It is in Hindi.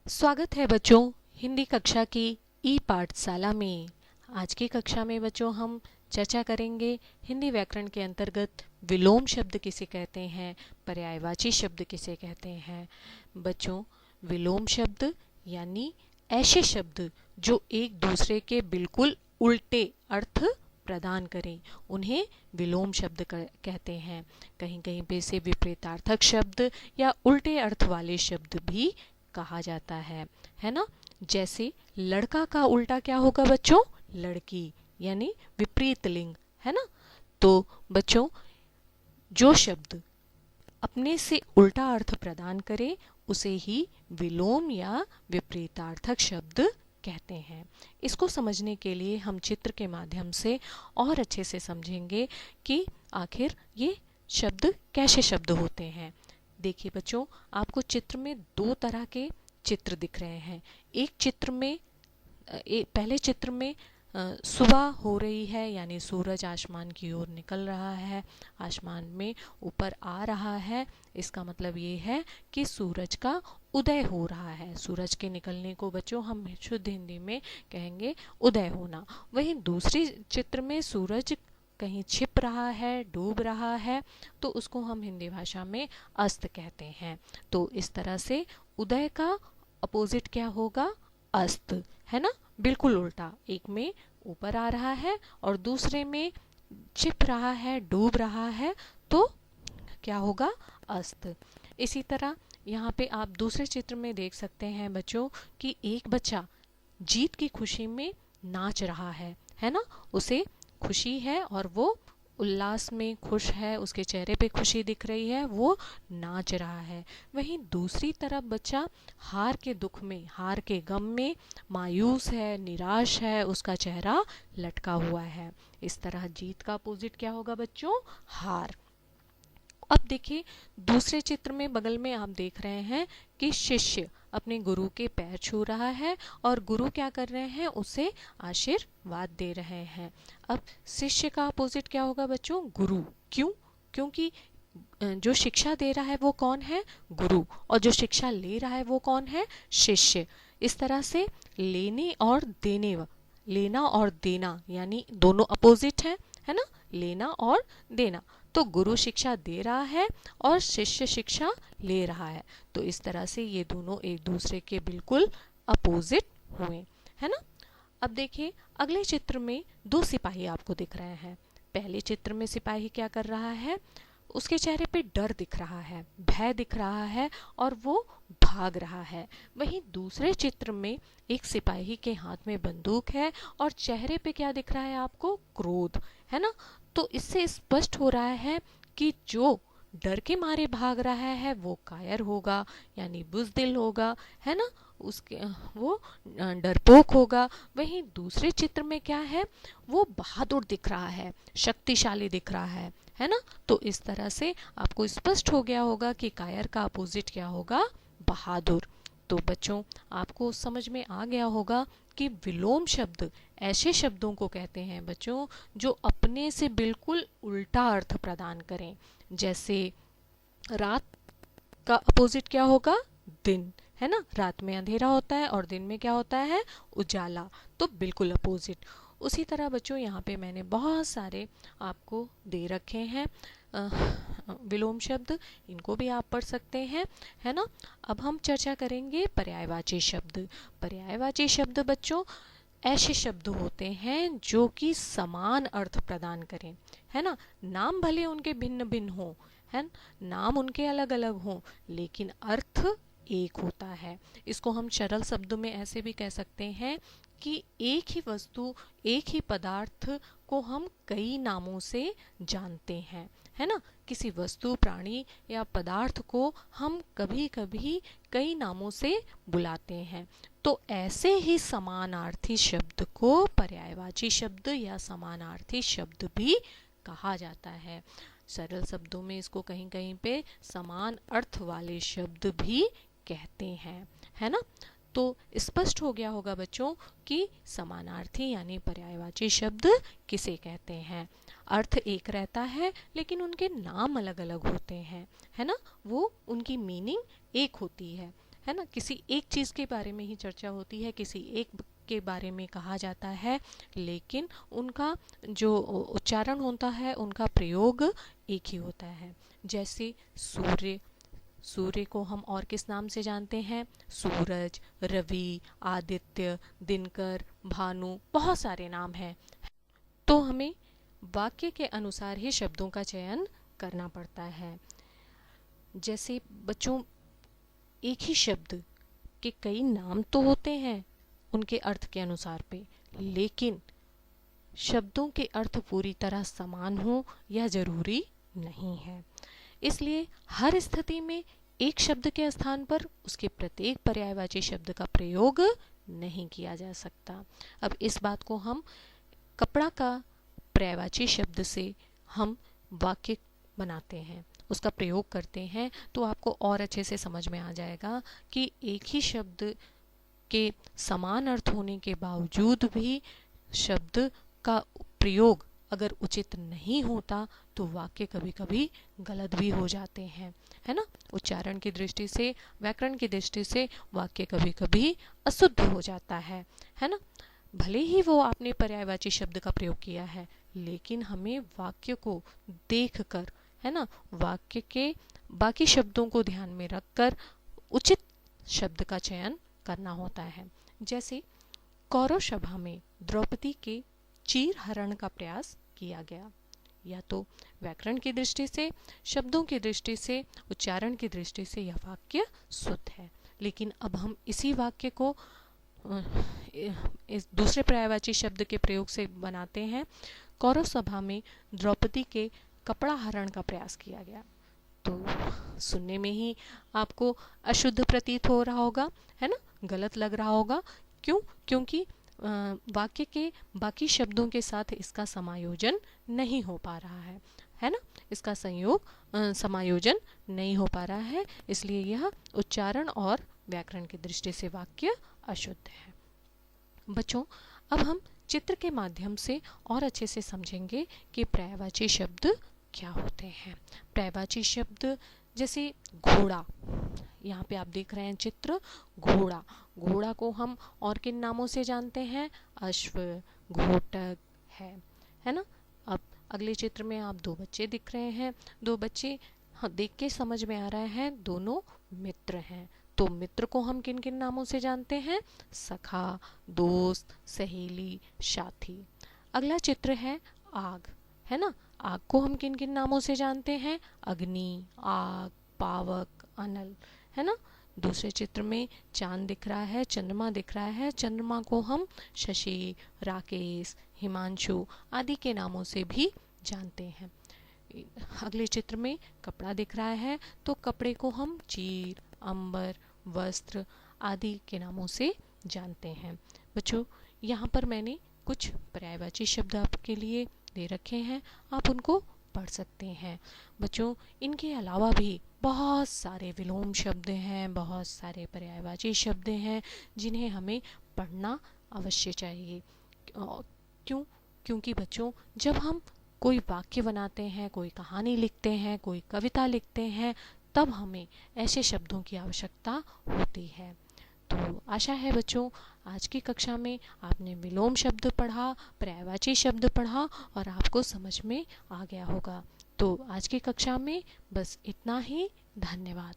स्वागत है बच्चों हिंदी कक्षा की ई पाठशाला में। आज की कक्षा में बच्चों हम चर्चा करेंगे हिंदी व्याकरण के अंतर्गत विलोम शब्द किसे कहते हैं, पर्यायवाची शब्द किसे कहते हैं। बच्चों, विलोम शब्द यानी ऐसे शब्द जो एक दूसरे के बिल्कुल उल्टे अर्थ प्रदान करें, उन्हें विलोम शब्द कहते हैं। कहीं कहीं पे से विपरीतार्थक शब्द या उल्टे अर्थ वाले शब्द भी कहा जाता है ना। जैसे लड़का का उल्टा क्या होगा बच्चों, लड़की, यानी विपरीत लिंग, है ना। तो बच्चों, जो शब्द अपने से उल्टा अर्थ प्रदान करे उसे ही विलोम या विपरीतार्थक शब्द कहते हैं। इसको समझने के लिए हम चित्र के माध्यम से और अच्छे से समझेंगे कि आखिर ये शब्द कैसे शब्द होते हैं। देखिए बच्चों, आपको चित्र में दो तरह के चित्र दिख रहे हैं। एक चित्र में पहले चित्र में सुबह हो रही है, यानी सूरज आसमान की ओर निकल रहा है, आसमान में ऊपर आ रहा है। इसका मतलब ये है कि सूरज का उदय हो रहा है। सूरज के निकलने को बच्चों हम शुद्ध हिंदी में कहेंगे उदय होना। वहीं दूसरी चित्र में सूरज कहीं छिप रहा है, डूब रहा है, तो उसको हम हिंदी भाषा में अस्त कहते हैं। तो इस तरह से उदय का अपोजिट क्या होगा, अस्त, है ना। बिल्कुल उल्टा, एक में ऊपर आ रहा है और दूसरे में छिप रहा है, डूब रहा है, तो क्या होगा, अस्त। इसी तरह यहाँ पे आप दूसरे चित्र में देख सकते हैं बच्चों कि एक बच्चा जीत की खुशी में नाच रहा है ना। उसे खुशी है और वो उल्लास में खुश है, उसके चेहरे पे खुशी दिख रही है, वो नाच रहा है। वहीं दूसरी तरफ बच्चा हार के दुख में, हार के गम में मायूस है, निराश है, उसका चेहरा लटका हुआ है। इस तरह जीत का अपोजिट क्या होगा बच्चों, हार। अब देखिए दूसरे चित्र में बगल में आप देख रहे हैं कि शिष्य अपने गुरु के पैर छू रहा है और गुरु क्या कर रहे हैं, उसे आशीर्वाद दे रहे हैं। अब शिष्य का अपोजिट क्या होगा बच्चों, गुरु। क्यों? क्योंकि जो शिक्षा दे रहा है वो कौन है, गुरु, और जो शिक्षा ले रहा है वो कौन है, शिष्य। इस तरह से लेने और देने, लेना और देना यानी दोनों अपोजिट है ना, लेना और देना। तो गुरु शिक्षा दे रहा है और शिष्य शिक्षा ले रहा है। तो इस तरह से ये दोनों एक दूसरे के बिल्कुल अपोजिट हुए, है ना। अब देखिए अगले चित्र में दो सिपाही आपको दिख रहे हैं। पहले चित्र में सिपाही क्या कर रहा है, उसके चेहरे पे डर दिख रहा है, भय दिख रहा है और वो भाग रहा है। वहीं दूसरे चित्र में एक सिपाही के हाथ में बंदूक है और चेहरे पे क्या दिख रहा है आपको, क्रोध, है ना। तो इससे स्पष्ट हो रहा है कि जो डर के मारे भाग रहा है वो कायर होगा, यानी बुज़दिल होगा, है ना, उसके वो डरपोक होगा। वहीं दूसरे चित्र में क्या है, वो बहादुर दिख रहा है, शक्तिशाली दिख रहा है ना। तो इस तरह से आपको स्पष्ट हो गया होगा कि कायर का अपोजिट क्या होगा, बहादुर। तो बच्चों, आपको समझ में आ गया होगा कि विलोम शब्द ऐसे शब्दों को कहते हैं बच्चों जो अपने से बिल्कुल उल्टा अर्थ प्रदान करें। जैसे रात का अपोजिट क्या होगा, दिन, है ना। रात में अंधेरा होता है और दिन में क्या होता है, उजाला, तो बिल्कुल अपोजिट। उसी तरह बच्चों यहाँ पे मैंने बहुत सारे आपको दे रखे हैं विलोम शब्द, इनको भी आप पढ़ सकते हैं, है ना। अब हम चर्चा करेंगे पर्यायवाची शब्द। पर्यायवाची शब्द बच्चों ऐसे शब्द होते हैं जो कि समान अर्थ प्रदान करें, है ना। नाम भले उनके भिन्न भिन्न हों, है, नाम उनके अलग अलग हों, लेकिन अर्थ एक होता है। इसको हम सरल शब्दों में ऐसे भी कह सकते हैं कि एक ही वस्तु, एक ही पदार्थ को हम कई नामों से जानते हैं, है ना। किसी वस्तु, प्राणी या पदार्थ को हम कभी कभी कई नामों से बुलाते हैं। तो ऐसे ही समानार्थी शब्द को पर्यायवाची शब्द या समानार्थी शब्द भी कहा जाता है। सरल शब्दों में इसको कहीं कहीं पे समान अर्थ वाले शब्द भी कहते हैं, है ना। तो स्पष्ट हो गया होगा बच्चों कि समानार्थी यानी पर्यायवाची शब्द किसे कहते हैं। अर्थ एक रहता है लेकिन उनके नाम अलग अलग होते हैं, है ना। वो उनकी मीनिंग एक होती है है ना, किसी एक चीज़ के बारे में ही चर्चा होती है, किसी एक के बारे में कहा जाता है, लेकिन उनका जो उच्चारण होता है, उनका प्रयोग एक ही होता है। जैसे सूर्य, सूर्य को हम और किस नाम से जानते हैं? सूरज, रवि, आदित्य, दिनकर, भानु, बहुत सारे नाम हैं। तो हमें वाक्य के अनुसार ही शब्दों का चयन करना पड़ता है। जैसे बच्चों, एक ही शब्द के कई नाम तो होते हैं उनके अर्थ के अनुसार पे, लेकिन शब्दों के अर्थ पूरी तरह समान हो यह जरूरी नहीं है। इसलिए हर स्थिति में एक शब्द के स्थान पर उसके प्रत्येक पर्यायवाची शब्द का प्रयोग नहीं किया जा सकता। अब इस बात को हम कपड़ा का पर्यायवाची शब्द से हम वाक्य बनाते हैं, उसका प्रयोग करते हैं, तो आपको और अच्छे से समझ में आ जाएगा कि एक ही शब्द के समान अर्थ होने के बावजूद भी शब्द का प्रयोग अगर उचित नहीं होता तो वाक्य कभी कभी गलत भी हो जाते हैं, है ना। उच्चारण की दृष्टि से, व्याकरण की दृष्टि से वाक्य कभी कभी अशुद्ध हो जाता है ना। भले ही वो आपने पर्यायवाची शब्द का प्रयोग किया है, लेकिन हमें वाक्य को देखकर, है ना, वाक्य के बाकी शब्दों को ध्यान में रखकर उचित शब्द का चयन करना होता है। जैसे कौरव सभा में द्रौपदी के चीर हरण का प्रयास किया गया। या तो व्याकरण की दृष्टि से, शब्दों की दृष्टि से, उच्चारण की दृष्टि से यह वाक्य शुद्ध है, लेकिन अब हम इसी वाक्य को इस दूसरे पर्यायवाची शब्द के प्रयोग से बनाते हैं। कौरव सभा में द्रौपदी के कपड़ा हरण का प्रयास किया गया। तो सुनने में ही आपको अशुद्ध प्रतीत हो रहा होगा, है ना, गलत लग रहा होगा। क्यों? क्योंकि वाक्य के बाकी शब्दों के साथ इसका समायोजन नहीं हो पा रहा है ना, इसका समायोजन नहीं हो पा रहा है, इसलिए यह उच्चारण और व्याकरण की दृष्टि से वाक्य अशुद्ध है। बच्चों, अब हम चित्र के माध्यम से और अच्छे से समझेंगे कि पर्यायवाची शब्द क्या होते हैं। पर्यायवाची शब्द जैसे घोड़ा, यहाँ पे आप देख रहे हैं चित्र, घोड़ा। घोड़ा को हम और किन नामों से जानते हैं? अश्व, घोटक है ना। अब अगले चित्र में आप दो बच्चे दिख रहे हैं, दो बच्चे, हाँ, देख के समझ में आ रहा है दोनों मित्र हैं। तो मित्र को हम किन किन नामों से जानते हैं? सखा, दोस्त, सहेली, साथी। अगला चित्र है आग, है ना। आग को हम किन किन नामों से जानते हैं? अग्नि, आग, पावक, अनल, है ना। दूसरे चित्र में चांद दिख रहा है, चंद्रमा दिख रहा है। चंद्रमा को हम शशि, राकेश, हिमांशु आदि के नामों से भी जानते हैं। अगले चित्र में कपड़ा दिख रहा है, तो कपड़े को हम चीर, अंबर, वस्त्र आदि के नामों से जानते हैं। बच्चों, यहाँ पर मैंने कुछ पर्यायवाची शब्द आपके लिए दे रखे हैं, आप उनको पढ़ सकते हैं। बच्चों, इनके अलावा भी बहुत सारे विलोम शब्द हैं, बहुत सारे पर्यायवाची शब्द हैं जिन्हें हमें पढ़ना अवश्य चाहिए। क्यों? क्योंकि बच्चों, जब हम कोई वाक्य बनाते हैं, कोई कहानी लिखते हैं, कोई कविता लिखते हैं, तब हमें ऐसे शब्दों की आवश्यकता होती है। तो आशा है बच्चों, आज की कक्षा में आपने विलोम शब्द पढ़ा, पर्यायवाची शब्द पढ़ा और आपको समझ में आ गया होगा। तो आज की कक्षा में बस इतना ही। धन्यवाद।